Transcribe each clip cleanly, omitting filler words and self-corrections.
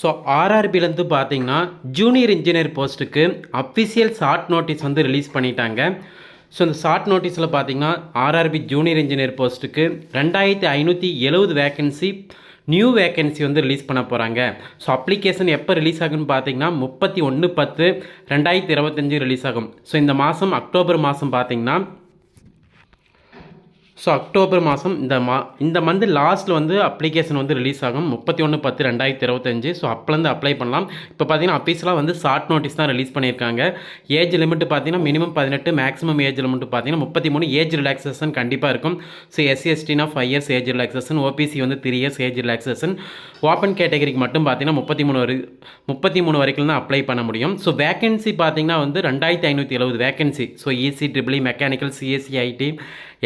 So ஆர்ஆர்பிலேருந்து பார்த்தீங்கன்னா junior engineer போஸ்ட்டுக்கு official short notice வந்து ரிலீஸ் பண்ணிட்டாங்க. ஸோ இந்த ஷார்ட் நோட்டீஸில் பார்த்தீங்கன்னா ஆர்ஆர்பி ஜூனியர் இன்ஜினியர் போஸ்ட்டுக்கு 2570 வேக்கன்சி நியூ வேக்கன்சி வந்து ரிலீஸ் பண்ண போகிறாங்க. ஸோ அப்ளிகேஷன் எப்போ ரிலீஸ் ஆகுன்னு பார்த்தீங்கன்னா 31/10/2025 ரிலீஸ் ஆகும். ஸோ இந்த மாதம் அக்டோபர் மாதம் பார்த்தீங்கன்னா அக்டோபர் மாதம் இந்த மந்த் லாஸ்ட்டில் வந்து அப்ளிகேஷன் வந்து ரிலீஸ் ஆகும் 31/10/2025. ஸோ அப்போலேருந்து அப்ளை பண்ணலாம். இப்போ பார்த்தீங்கன்னா அஃபீஷியலாக வந்து ஷார்ட் நோட்டீஸ் தான் ரிலீஸ் பண்ணியிருக்காங்க. ஏஜ் லிமிட் பார்த்தீங்கன்னா மினிமம் 18, மேக்ஸிமம் ஏஜ் லிமிட் பார்த்தீங்கன்னா 33. ஏஜ் ரிலாக்ஸேஷன் கண்டிப்பாக இருக்கும். ஸோ SC/STனா 5 இயர்ஸ் ஏஜ் ரிலாக்ஸேஷன், OPC வந்து 3 இயர்ஸ் ஏஜ் ரிலாக்ஸேஷன், ஓப்பன் கேட்டகரிக்கு மட்டும் பார்த்தீங்கன்னா 33 வரைக்கும் தான் அப்ளை பண்ண முடியும். ஸோ வேக்கன்சி பார்த்தீங்கன்னா வந்து 2570 vacancy. So EC, EEE, mechanical, CSE, IT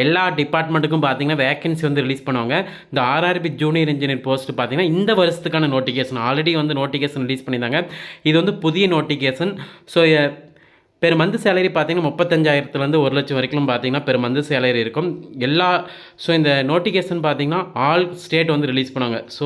எல்லா டிபார்ட்மெண்ட்டுக்கும் பார்த்தீங்கன்னா வேக்கன்சி வந்து ரிலீஸ் பண்ணுவாங்க. இந்த ஆர்ஆர்பி ஜூனியர் இன்ஜினியர் போஸ்ட் பார்த்தீங்கன்னா இந்த வருஷத்துக்கான நோட்டிஃபிகேஷன் ஆல்ரெடி வந்து நோட்டிஃபிகேஷன் ரிலீஸ் பண்ணியிருந்தாங்க. இது வந்து புதிய notification. So per month salary பார்த்தீங்கன்னா 35,000லேருந்து 1 லட்சம் வரைக்கும் பார்த்தீங்கன்னா பெர் மந்த் சேலரி இருக்கும். ஸோ இந்த நோட்டிஃபிகேஷன் பார்த்தீங்கன்னா ஆல் ஸ்டேட் வந்து ரிலீஸ் பண்ணுவாங்க. ஸோ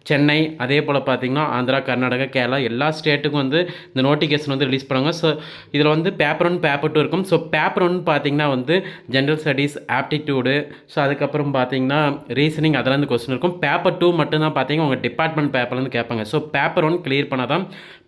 சென்னை, அதே போல் பார்த்தீங்கன்னா ஆந்திரா, கர்நாடகா, கேரளா எல்லா ஸ்டேட்டுக்கும் வந்து இந்த நோட்டிஃபிகேஷன் வந்து ரிலீஸ் பண்ணுவாங்க. ஸோ இதில் வந்து பேப்பர் 1, பேப்பர் 2 இருக்கும். ஸோ பேப்பர் 1 பார்த்தீங்கன்னா வந்து ஜென்ரல் ஸ்டடீஸ், ஆப்டிடியூடு, ஸோ அதுக்கப்புறம் பார்த்தீங்கன்னா ரீசனிங் அதெல்லாம் கொஸ்டின் இருக்கும். பேப்பர் 2 மட்டும்தான் பார்த்தீங்கன்னா உங்கள் டிபார்ட்மெண்ட் பேப்பர்லேருந்து கேட்பாங்க. ஸோ பேப்பர் 1 கிளியர் பண்ணால் தான்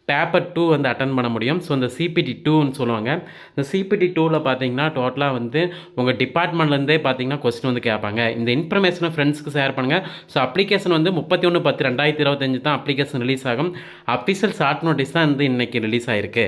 பேப்பர் 2 வந்து அட்டன் பண்ண முடியும். ஸோ இந்த CPT 2ன்னு சொல்லுவாங்க. இந்த CPT 2வில் பார்த்தீங்கன்னா டோட்டலாக வந்து உங்கள் டிபார்ட்மெண்ட்லேருந்தே பார்த்தீங்கன்னா கொஸ்டின் வந்து கேட்பாங்க. இந்த இன்ஃபர்மேஷனை ஃப்ரெண்ட்ஸ்க்கு ஷேர் பண்ணுங்கள். ஸோ அப்ளிகேஷன் வந்து 31/10/2025 தான் அப்ளிகேஷன் ரிலீஸ் ஆகும். அஃபிஷியல் ஷார்ட் நோட்டீஸ் தான் வந்து இன்றைக்கி ரிலீஸ் ஆகிருக்கு.